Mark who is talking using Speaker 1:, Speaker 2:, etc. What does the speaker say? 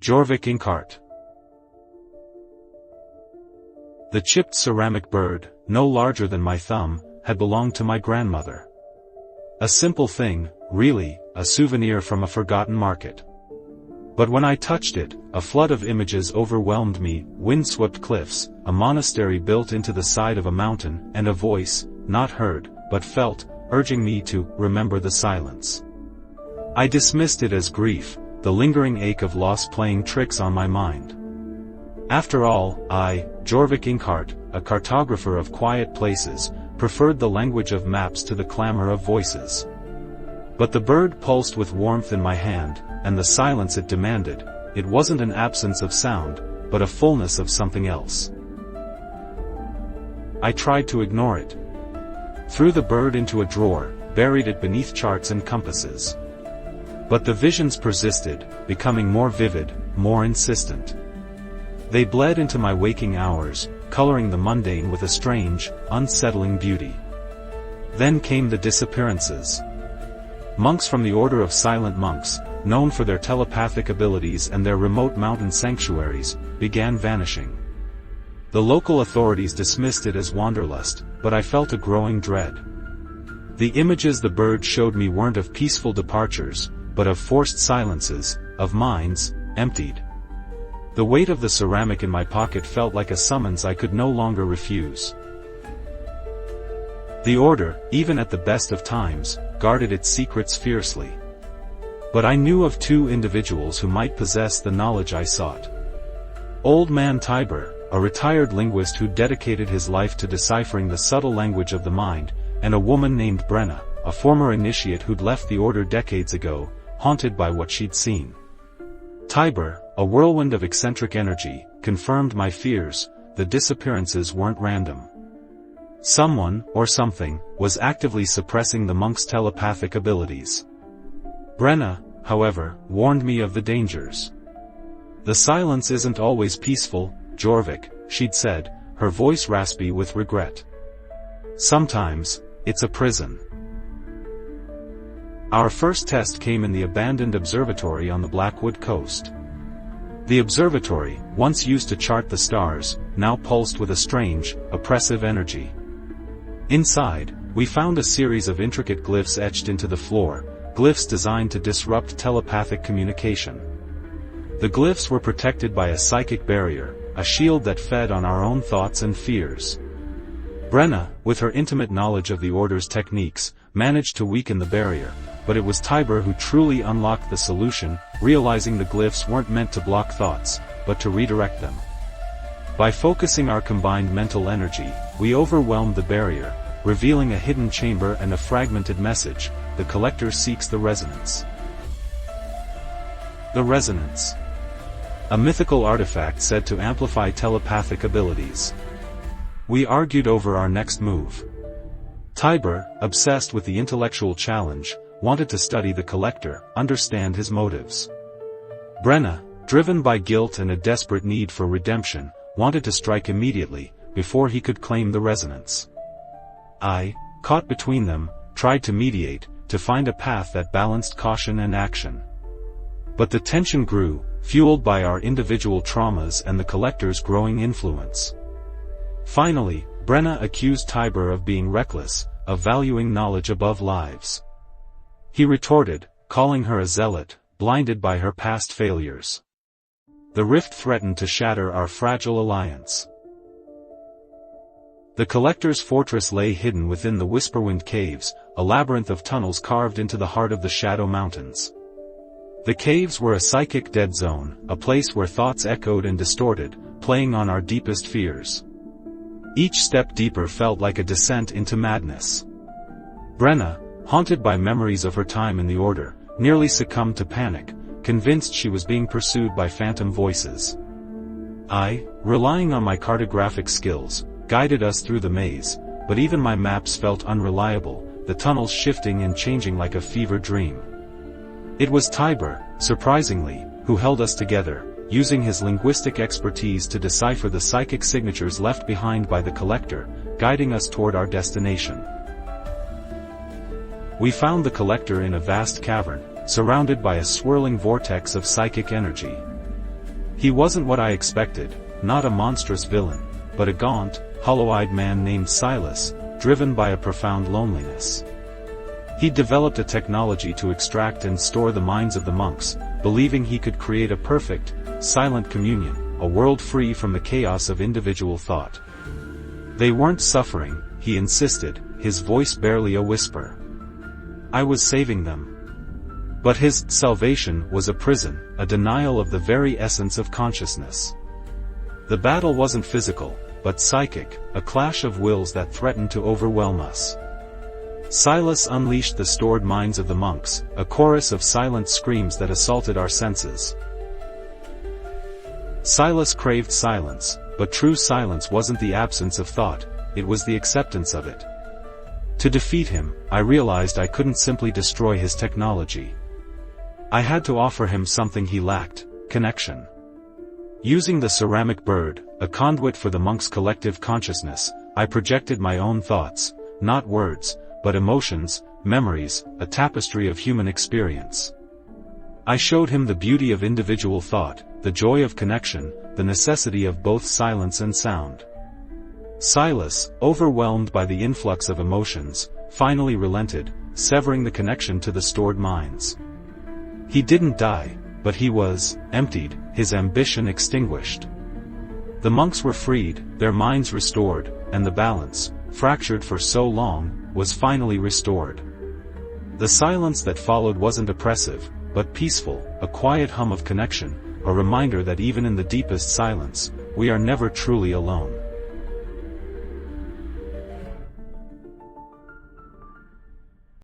Speaker 1: Jorvik Inkheart. The chipped ceramic bird, no larger than my thumb, had belonged to my grandmother. A simple thing, really, a souvenir from a forgotten market. But when I touched it, a flood of images overwhelmed me: windswept cliffs, a monastery built into the side of a mountain, and a voice, not heard, but felt, urging me to remember the silence. I dismissed it as grief, the lingering ache of loss playing tricks on my mind. After all, I, Jorvik Inkheart, a cartographer of quiet places, preferred the language of maps to the clamor of voices. But the bird pulsed with warmth in my hand, and the silence it demanded. It wasn't an absence of sound, but a fullness of something else. I tried to ignore it. Threw the bird into a drawer, buried it beneath charts and compasses. But the visions persisted, becoming more vivid, more insistent. They bled into my waking hours, coloring the mundane with a strange, unsettling beauty. Then came the disappearances. Monks from the Order of Silent Monks, known for their telepathic abilities and their remote mountain sanctuaries, began vanishing. The local authorities dismissed it as wanderlust, but I felt a growing dread. The images the bird showed me weren't of peaceful departures, but of forced silences, of minds emptied. The weight of the ceramic in my pocket felt like a summons I could no longer refuse. The Order, even at the best of times, guarded its secrets fiercely. But I knew of two individuals who might possess the knowledge I sought. Old Man Tiber, a retired linguist who dedicated his life to deciphering the subtle language of the mind, and a woman named Brenna, a former initiate who'd left the Order decades ago, haunted by what she'd seen. Tiber, a whirlwind of eccentric energy, confirmed my fears: the disappearances weren't random. Someone, or something, was actively suppressing the monk's telepathic abilities. Brenna, however, warned me of the dangers. "The silence isn't always peaceful, Jorvik," she'd said, her voice raspy with regret. "Sometimes, it's a prison." Our first test came in the abandoned observatory on the Blackwood coast. The observatory, once used to chart the stars, now pulsed with a strange, oppressive energy. Inside, we found a series of intricate glyphs etched into the floor, glyphs designed to disrupt telepathic communication. The glyphs were protected by a psychic barrier, a shield that fed on our own thoughts and fears. Brenna, with her intimate knowledge of the Order's techniques, managed to weaken the barrier, but it was Tiber who truly unlocked the solution, realizing the glyphs weren't meant to block thoughts, but to redirect them. By focusing our combined mental energy, we overwhelmed the barrier, revealing a hidden chamber and a fragmented message: the collector seeks the resonance. The resonance. A mythical artifact said to amplify telepathic abilities. We argued over our next move. Tiber, obsessed with the intellectual challenge, wanted to study the collector, understand his motives. Brenna, driven by guilt and a desperate need for redemption, wanted to strike immediately, before he could claim the resonance. I, caught between them, tried to mediate, to find a path that balanced caution and action. But the tension grew, fueled by our individual traumas and the collector's growing influence. Finally, Brenna accused Tiber of being reckless, of valuing knowledge above lives. He retorted, calling her a zealot, blinded by her past failures. The rift threatened to shatter our fragile alliance. The collector's fortress lay hidden within the Whisperwind Caves, a labyrinth of tunnels carved into the heart of the Shadow Mountains. The caves were a psychic dead zone, a place where thoughts echoed and distorted, playing on our deepest fears. Each step deeper felt like a descent into madness. Brenna, haunted by memories of her time in the Order, nearly succumbed to panic, convinced she was being pursued by phantom voices. I, relying on my cartographic skills, guided us through the maze, but even my maps felt unreliable, the tunnels shifting and changing like a fever dream. It was Tiber, surprisingly, who held us together, using his linguistic expertise to decipher the psychic signatures left behind by the collector, guiding us toward our destination. We found the collector in a vast cavern, surrounded by a swirling vortex of psychic energy. He wasn't what I expected, not a monstrous villain, but a gaunt, hollow-eyed man named Silas, driven by a profound loneliness. He'd developed a technology to extract and store the minds of the monks, believing he could create a perfect, silent communion, a world free from the chaos of individual thought. They weren't suffering, he insisted, his voice barely a whisper. I was saving them. But his salvation was a prison, a denial of the very essence of consciousness. The battle wasn't physical, but psychic, a clash of wills that threatened to overwhelm us. Silas unleashed the stored minds of the monks, a chorus of silent screams that assaulted our senses. Silas craved silence, but true silence wasn't the absence of thought, it was the acceptance of it. To defeat him, I realized I couldn't simply destroy his technology. I had to offer him something he lacked: connection. Using the ceramic bird, a conduit for the monk's collective consciousness, I projected my own thoughts, not words, but emotions, memories, a tapestry of human experience. I showed him the beauty of individual thought, the joy of connection, the necessity of both silence and sound. Silas, overwhelmed by the influx of emotions, finally relented, severing the connection to the stored minds. He didn't die, but he was emptied, his ambition extinguished. The monks were freed, their minds restored, and the balance, fractured for so long, was finally restored. The silence that followed wasn't oppressive, but peaceful, a quiet hum of connection, a reminder that even in the deepest silence, we are never truly alone.